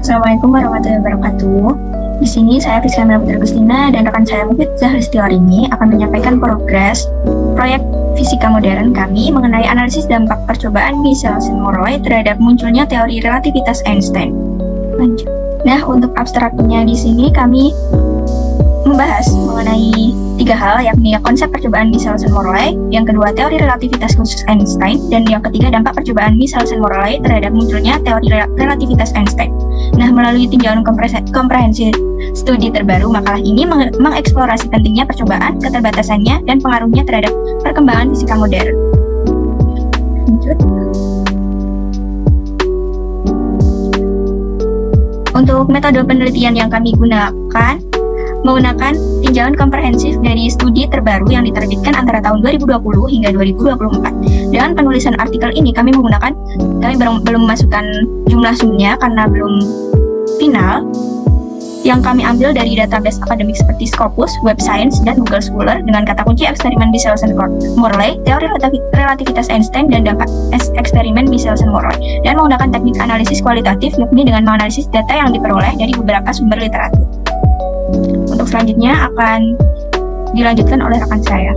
Assalamualaikum warahmatullahi wabarakatuh. Di sini saya Friska Putri Agustina dan rekan saya Mufid Zahristiwarini akan menyampaikan progres proyek fisika modern kami mengenai analisis dampak percobaan Michelson-Morley terhadap munculnya teori relativitas Einstein. Lanjut. Nah, untuk abstraknya di sini kami membahas mengenai 3 hal, yakni konsep percobaan Michelson-Morley, yang kedua teori relativitas khusus Einstein, dan yang ketiga dampak percobaan Michelson-Morley terhadap munculnya teori relativitas Einstein. Nah, melalui tinjauan komprehensif studi terbaru, makalah ini mengeksplorasi pentingnya percobaan, keterbatasannya, dan pengaruhnya terhadap perkembangan fisika modern. Lanjut. Untuk metode penelitian yang kami gunakan, menggunakan tinjauan komprehensif dari studi terbaru yang diterbitkan antara tahun 2020 hingga 2024. Dengan penulisan artikel ini kami belum memasukkan jumlah sumbernya karena belum final, yang kami ambil dari database akademik seperti Scopus, Web Science, dan Google Scholar dengan kata kunci eksperimen Michelson-Morley, teori relativitas Einstein, dan dampak eksperimen Michelson-Morley, dan menggunakan teknik analisis kualitatif, yakni dengan menganalisis data yang diperoleh dari beberapa sumber literatur. Untuk selanjutnya akan dilanjutkan oleh rekan saya.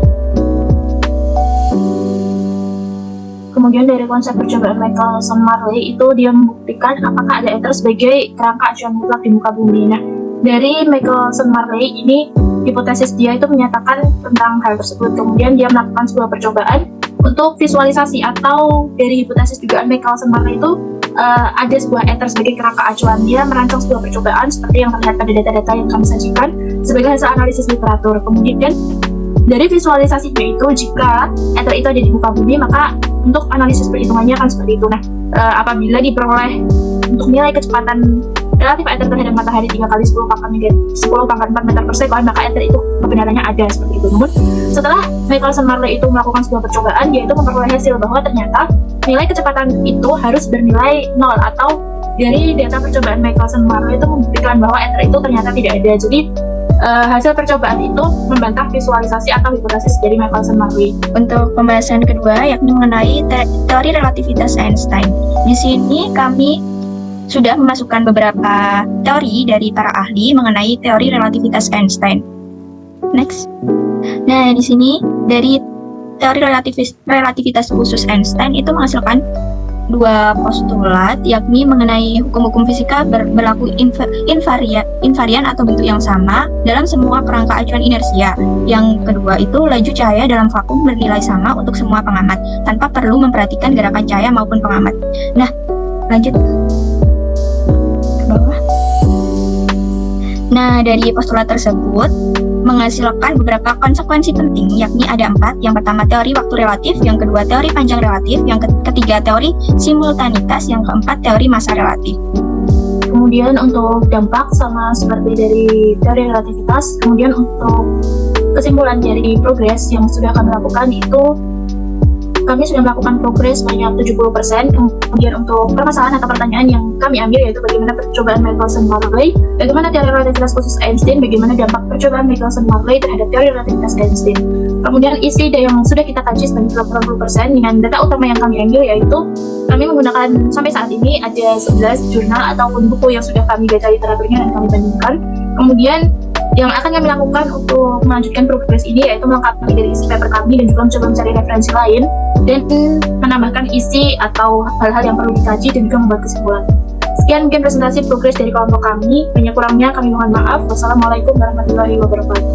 Kemudian dari konsep percobaan Michelson-Morley itu dia membuktikan apakah ada ether sebagai kerangka acuan mutlak di muka bumi. Nah, dari Michelson-Morley ini hipotesis dia itu menyatakan tentang hal tersebut. Kemudian dia melakukan sebuah percobaan untuk visualisasi, atau dari hipotesis dugaan Michelson-Morley itu ada sebuah ether sebagai kerangka acuan. Dia merancang sebuah percobaan seperti yang terlihat pada data-data yang kami sajikan sebagai hasil analisis literatur. Kemudian dari visualisasinya itu, jika ether itu ada di muka bumi, maka untuk analisis perhitungannya akan seperti itu. Nah, apabila diperoleh untuk nilai kecepatan relatif ether terhadap matahari 3 kali 10 pangkat 4 meter per sekon, maka ether itu kebenarannya ada seperti itu. Namun setelah Michelson-Morley itu melakukan sebuah percobaan, dia itu memperoleh hasil bahwa ternyata nilai kecepatan itu harus bernilai 0, atau dari data percobaan Michelson-Morley itu membuktikan bahwa ether itu ternyata tidak ada. Jadi hasil percobaan itu membantah visualisasi atau hipotesis dari Michelson-Morley. Untuk pembahasan kedua, yakni mengenai teori relativitas Einstein. Di sini kami sudah memasukkan beberapa teori dari para ahli mengenai teori relativitas Einstein. Next. Nah, di sini dari teori relativitas khusus Einstein itu menghasilkan 2 postulat, yakni mengenai hukum-hukum fisika berlaku invarian atau bentuk yang sama dalam semua kerangka acuan inersia. Yang kedua itu laju cahaya dalam vakum bernilai sama untuk semua pengamat tanpa perlu memperhatikan gerakan cahaya maupun pengamat. Nah, lanjut ke bawah. Nah, dari postulat tersebut menghasilkan beberapa konsekuensi penting, yakni ada 4. Yang pertama teori waktu relatif, yang kedua teori panjang relatif, yang ketiga teori simultanitas, yang keempat teori massa relatif. Kemudian untuk dampak sama seperti dari teori relativitas. Kemudian untuk kesimpulan dari progres yang sudah kami lakukan itu, kami sudah melakukan progres sebanyak 70%. Kemudian untuk permasalahan atau pertanyaan yang kami ambil yaitu bagaimana percobaan Michelson-Morley, bagaimana teori relativitas khusus Einstein, bagaimana dampak percobaan Michelson-Morley terhadap teori relativitas Einstein. Kemudian isi yang sudah kita kaji sebanyak 80% dengan data utama yang kami ambil yaitu kami menggunakan sampai saat ini ada 11 jurnal ataupun buku yang sudah kami baca literaturnya dan kami bandingkan. Kemudian yang akan kami lakukan untuk melanjutkan progres ini yaitu melengkapi dari isi paper kami dan juga mencoba mencari referensi lain dan menambahkan isi atau hal-hal yang perlu dikaji dan juga membuat kesimpulan. Sekian mungkin presentasi progres dari kelompok kami. Banyak kurangnya kami mohon maaf. Wassalamualaikum warahmatullahi wabarakatuh.